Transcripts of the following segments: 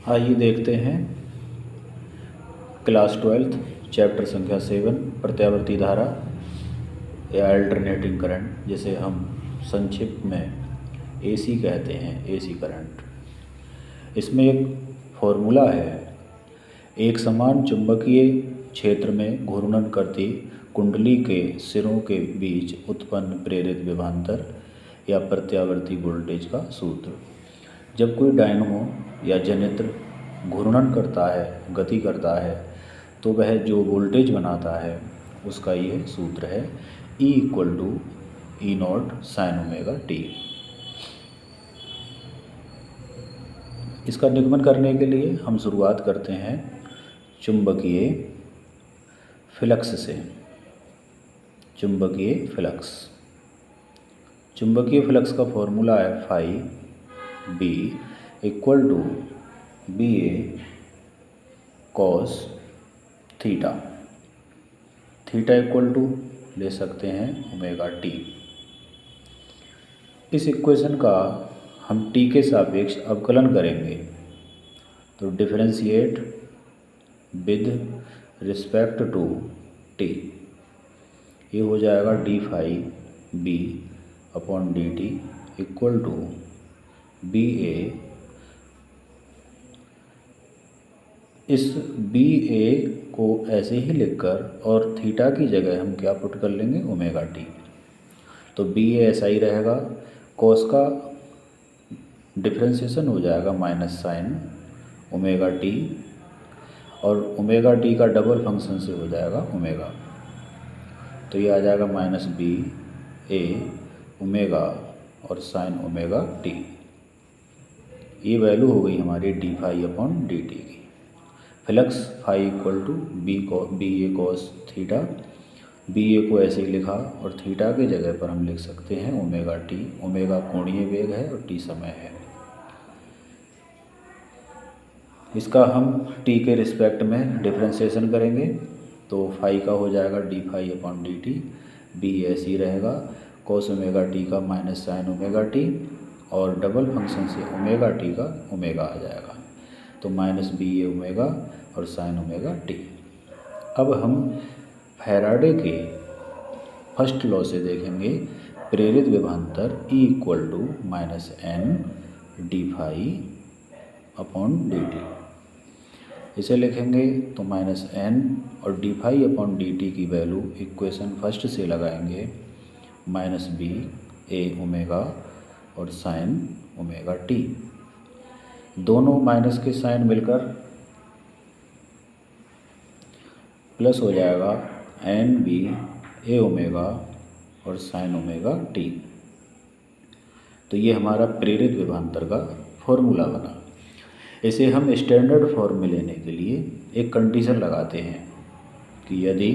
आइए देखते हैं क्लास 12 चैप्टर संख्या 7 प्रत्यावर्ती धारा या अल्टरनेटिंग करंट, जिसे हम संक्षिप्त में एसी कहते हैं, एसी करंट। इसमें एक फॉर्मूला है। एक समान चुंबकीय क्षेत्र में घूर्णन करती कुंडली के सिरों के बीच उत्पन्न प्रेरित विभवांतर या प्रत्यावर्ती वोल्टेज का सूत्र। जब कोई डायनमो या जनयंत्र घूर्णन करता है, गति करता है, तो वह जो वोल्टेज बनाता है उसका यह सूत्र है, E = E0 sin omega t। इसका निगमन करने के लिए हम शुरुआत करते हैं चुंबकीय फ्लक्स से। चुंबकीय फ्लक्स का फॉर्मूला है phi B = BA cos theta. Theta = ले सकते हैं ओमेगा t। इस इक्वेशन का हम t के सापेक्ष अवकलन करेंगे, तो differentiate with respect to t। ये हो जाएगा d phi B upon dt = BA। इस BA को ऐसे ही लिखकर और थीटा की जगह हम क्या पुट कर लेंगे, ओमेगा t। तो BA ऐसा ही रहेगा, कॉस का डिफ्रेंसिएशन हो जाएगा माइनस साइन ओमेगा t, और ओमेगा t का डबल फंक्शन से हो जाएगा ओमेगा। तो ये आ जाएगा माइनस BA ओमेगा और साइन ओमेगा t। ये वैल्यू हो गई हमारी d फाई अपॉन dt की। Flux phi = BA cos theta. BA को ऐसे ही लिखा और थीटा की जगह पर हम लिख सकते हैं ओमेगा t। ओमेगा कोणीय वेग है और t समय है। इसका हम t के रिस्पेक्ट में डिफ्रेंशिएशन करेंगे, तो फाई का हो जाएगा d phi upon dt। B ऐसे ही रहेगा, cos ओमेगा t का माइनस साइन ओमेगा t, और डबल फंक्शन से ओमेगा t का ओमेगा आ जाएगा, तो माइनस BA ओमेगा और साइन ओमेगा t। अब हम फैराडे के फर्स्ट लॉ से देखेंगे प्रेरित विभवांतर E = -n d phi upon dt। इसे लिखेंगे तो -n और d फाई अपॉन dt की वैल्यू इक्वेशन फर्स्ट से लगाएंगे, -BA ओमेगा और साइन ओमेगा t। दोनों माइनस के साइन मिलकर प्लस हो जाएगा NBA ओमेगा और साइन ओमेगा t। तो ये हमारा प्रेरित विभवांतर का फॉर्मूला बना। इसे हम स्टैंडर्ड फॉर्म में लेने के लिए एक कंडीशन लगाते हैं कि यदि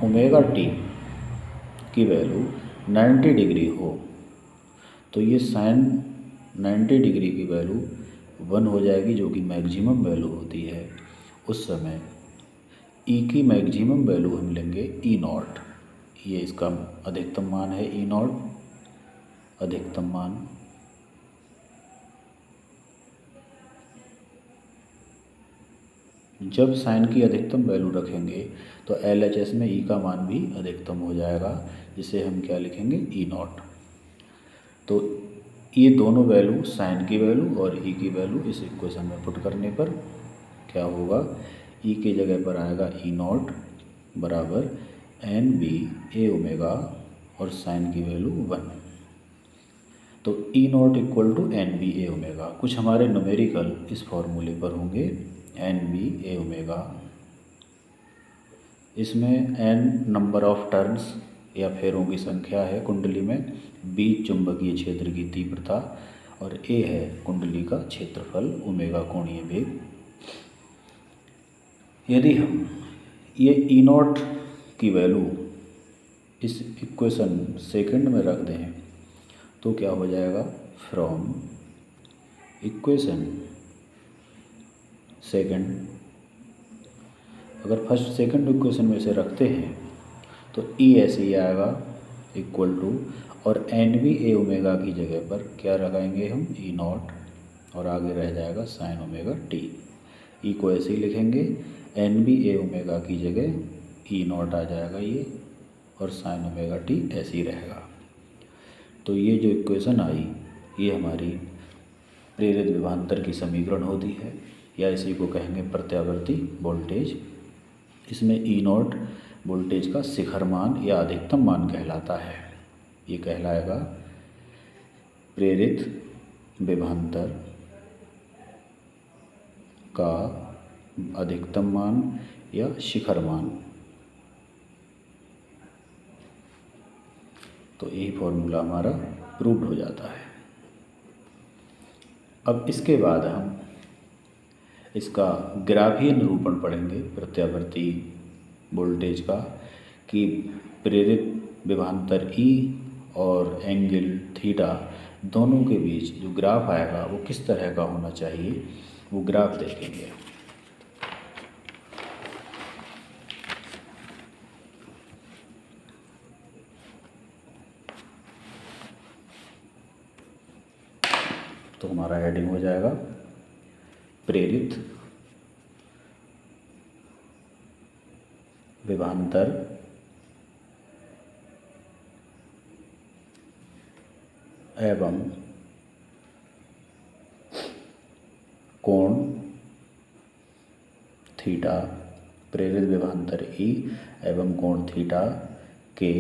ओमेगा t की वैल्यू 90 डिग्री हो, तो ये साइन 90 डिग्री की वैल्यू 1 हो जाएगी, जो कि मैक्सिमम वैल्यू होती है। उस समय E की मैक्सिमम वैल्यू हम लेंगे E0। ये इसका अधिकतम मान है, E0 अधिकतम मान। जब साइन की अधिकतम वैल्यू रखेंगे तो LHS में E का मान भी अधिकतम हो जाएगा, जिसे हम क्या लिखेंगे, E0। तो ये दोनों वैल्यू, साइन की वैल्यू और E की वैल्यू, इस इक्वेशन में पुट करने पर क्या होगा, E की जगह पर आएगा E0 बराबर NBA ओमेगा और साइन की वैल्यू 1। तो E0 = NBA ओमेगा। कुछ हमारे न्यूमेरिकल इस फॉर्मूले पर होंगे, NBA ओमेगा। इसमें N नंबर ऑफ टर्न्स या फेरों की संख्या है कुंडली में, B चुंबकीय क्षेत्र की तीव्रता और A है कुंडली का क्षेत्रफल, ओमेगा कोणीय वेग। यदि हम ये E0 की वैल्यू इस इक्वेशन सेकंड में रख दें तो क्या हो जाएगा, फ्रॉम इक्वेशन सेकंड, अगर फर्स्ट सेकंड इक्वेशन में से रखते हैं तो E ऐसे ही आएगा = और NBA ओमेगा की जगह पर क्या लगाएंगे हम, E0 और आगे रह जाएगा साइन ओमेगा टी। ई को ऐसे ही लिखेंगे, एन बी ए ओमेगा की जगह ई नॉट आ जाएगा ये, और साइन ओमेगा टी ऐसे ही रहेगा। तो ये जो इक्वेशन आई ये हमारी प्रेरित विभवांतर की समीकरण होती है, या इसी को कहेंगे प्रत्यावर्ती वोल्टेज। इसमें ई नॉट वोल्टेज का शिखर मान या अधिकतम मान कहलाता है। ये कहलाएगा प्रेरित विभवांतर का अधिकतम मान या शिखर मान। तो यही फॉर्मूला हमारा प्रूव्ड हो जाता है। अब इसके बाद हम इसका ग्राफीय निरूपण पढ़ेंगे प्रत्यावर्ती वोल्टेज का, कि प्रेरित विभवांतर ई और एंगल थीटा दोनों के बीच जो ग्राफ आएगा वो किस तरह का होना चाहिए, वो ग्राफ देखेंगे। तो हमारा हेडिंग हो जाएगा प्रेरित विभवांतर एवं कोण थीटा, प्रेरित विभवांतर ई एवं कोण थीटा के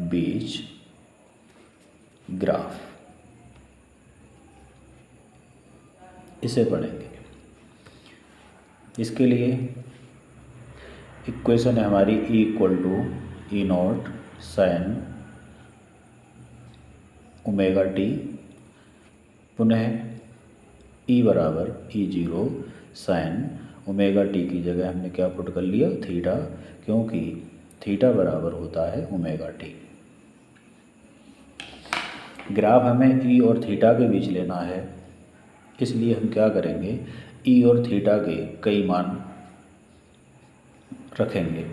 बीच ग्राफ, इसे पढ़ेंगे। इसके लिए इक्वेशन है हमारी E equal to E not sine omega T, पुनः ई बराबर E zero sine omega T की जगह हमने क्या पुट कर लिया, थीटा, क्योंकि थीटा बराबर होता है ओमेगा टी। ग्राफ हमें ई और थीटा के बीच लेना है, इसलिए हम क्या करेंगे, ई और थीटा के कई मान रखेंगे।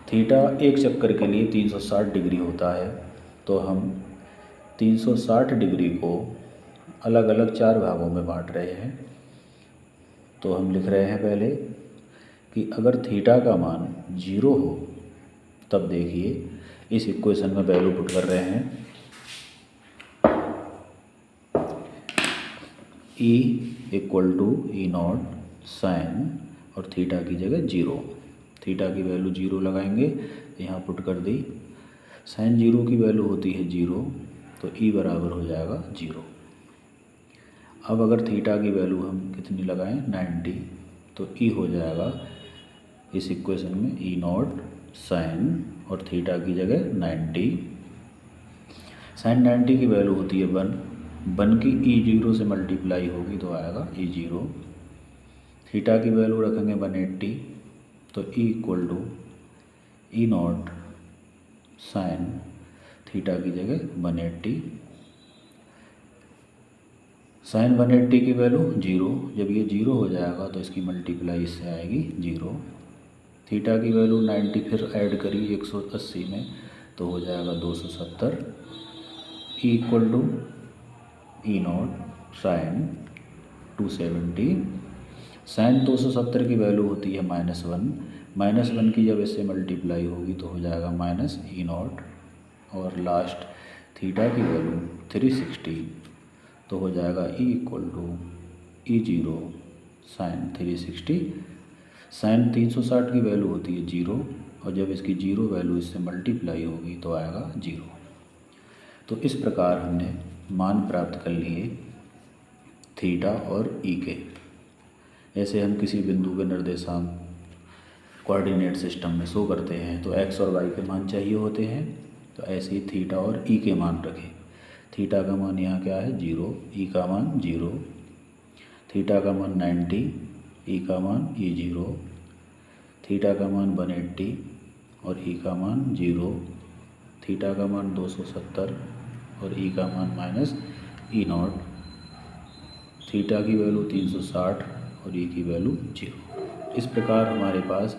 थीटा एक चक्कर के लिए 360 डिग्री होता है, तो हम 360 डिग्री को अलग अलग 4 भागों में बांट रहे हैं। तो हम लिख रहे हैं पहले कि अगर थीटा का मान 0 हो, तब देखिए इस इक्वेशन में वैल्यू पुट कर रहे हैं, E equal to E not sine और थीटा की जगह 0, थीटा की वैल्यू 0 लगाएंगे, यहाँ पुट कर दी। साइन 0 की वैल्यू होती है 0, तो ई बराबर हो जाएगा 0। अब अगर थीटा की वैल्यू हम कितनी लगाएं, 90, तो ई हो जाएगा इस इक्वेशन में ई नॉट साइन और थीटा की जगह 90। साइन 90 की वैल्यू होती है 1 की ई 0 से मल्टीप्लाई होगी तो आएगा ई 0। थीटा की वैल्यू रखेंगे 180, तो E equal to E not sine theta की जगह 180। साइन 180 की वैल्यू 0, जब ये 0 हो जाएगा तो इसकी मल्टीप्लाई इससे आएगी 0। थीटा की वैल्यू 90 फिर ऐड करिए 180 में, तो हो जाएगा 270। E equal to E not sine 270। Sine 270 की वैल्यू होती है -1 की जब इससे मल्टीप्लाई होगी तो हो जाएगा माइनस ई नॉट, और लास्ट थीटा की वैल्यू 360, तो हो जाएगा E equal to E 0 sine 360। Sine 360 की वैल्यू होती है 0, और जब इसकी 0 वैल्यू इससे मल्टीप्लाई होगी तो आएगा 0। तो इस प्रकार हमने मान प्राप्त कर लिए थीटा और ई के। ऐसे हम किसी बिंदु के निर्देशांक कोऑर्डिनेट सिस्टम में शो करते हैं तो एक्स और वाई के मान चाहिए होते हैं, तो ऐसे ही थीटा और ई के मान रखें। थीटा का मान यहाँ क्या है 0, ई का मान 0, थीटा का मान 90, ई का मान ई 0, थीटा का मान 180 और ई का मान 0, थीटा का मान 270 और ई का मान माइनस ई नॉट, थीटा की वैल्यू 360 और ई की वैल्यू 0। इस प्रकार हमारे पास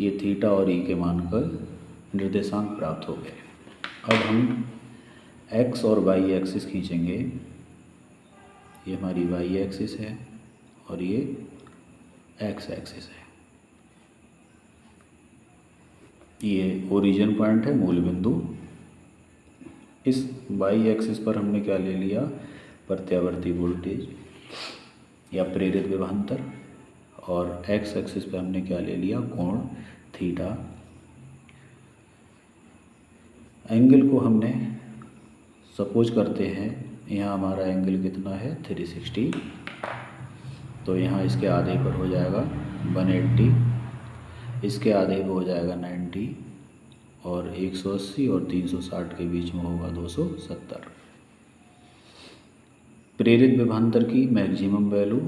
ये थीटा और ई के मान का निर्देशांक प्राप्त हो गए। अब हम एक्स और वाई एक्सिस खींचेंगे। ये हमारी वाई एक्सिस है और ये एक्स एक्सिस है। ये ओरिजिन पॉइंट है, मूल बिंदु। इस वाई एक्सिस पर हमने क्या ले लिया, प्रत्यावर्ती वोल्टेज या प्रेरित विभवांतर, और एक्स एक्सिस पे हमने क्या ले लिया, कोण थीटा। एंगल को हमने सपोज करते हैं, यहाँ हमारा एंगल कितना है 360, तो यहाँ इसके आधे पर हो जाएगा 180, इसके आधे पर हो जाएगा 90, और 180 और 360 के बीच में होगा 270। प्रेरित विभवांतर की मैक्सिमम वैल्यू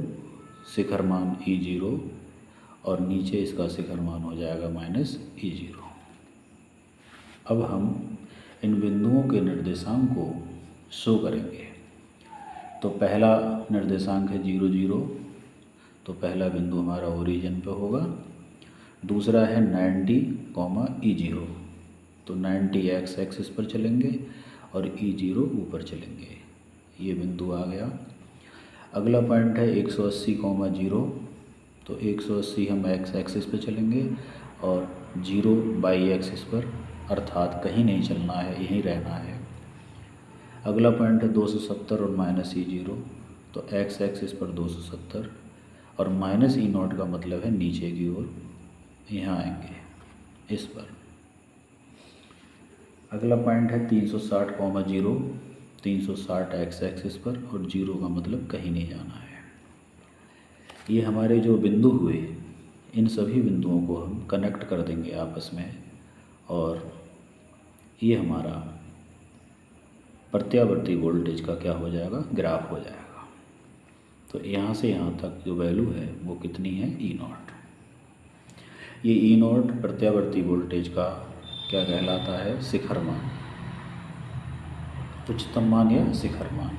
शिखर मान E0 और नीचे इसका शिखर मान हो जाएगा -E0। अब हम इन बिंदुओं के निर्देशांक को शो करेंगे। तो पहला निर्देशांक है 0 0, तो पहला बिंदु हमारा ओरिजिन पे होगा। दूसरा है 90, E0, तो 90 एक्स एक्सिस पर चलेंगे और E0 ऊपर चलेंगे, ये बिंदु आ गया। अगला पॉइंट है 180, 0, तो 180 हम एक्स एक्सिस पे चलेंगे और 0 वाई एक्सिस पर, अर्थात कहीं नहीं चलना है, यहीं रहना है। अगला पॉइंट है 270 और -E0, तो एक्स एक्सिस पर 270 और -E0 का मतलब है नीचे की ओर, यहाँ आएंगे इस पर। अगला पॉइंट है 360, 0, 360 एक्स एक्सिस पर और 0 का मतलब कहीं नहीं जाना है। ये हमारे जो बिंदु हुए, इन सभी बिंदुओं को हम कनेक्ट कर देंगे आपस में और ये हमारा प्रत्यावर्ती वोल्टेज का क्या हो जाएगा, ग्राफ हो जाएगा। तो यहाँ से यहाँ तक जो वैल्यू है वो कितनी है, E0। ये E0 प्रत्यावर्ती वोल्टेज का क्या कहलाता है, शिखर मान, उच्चतम मान या शिखर मान।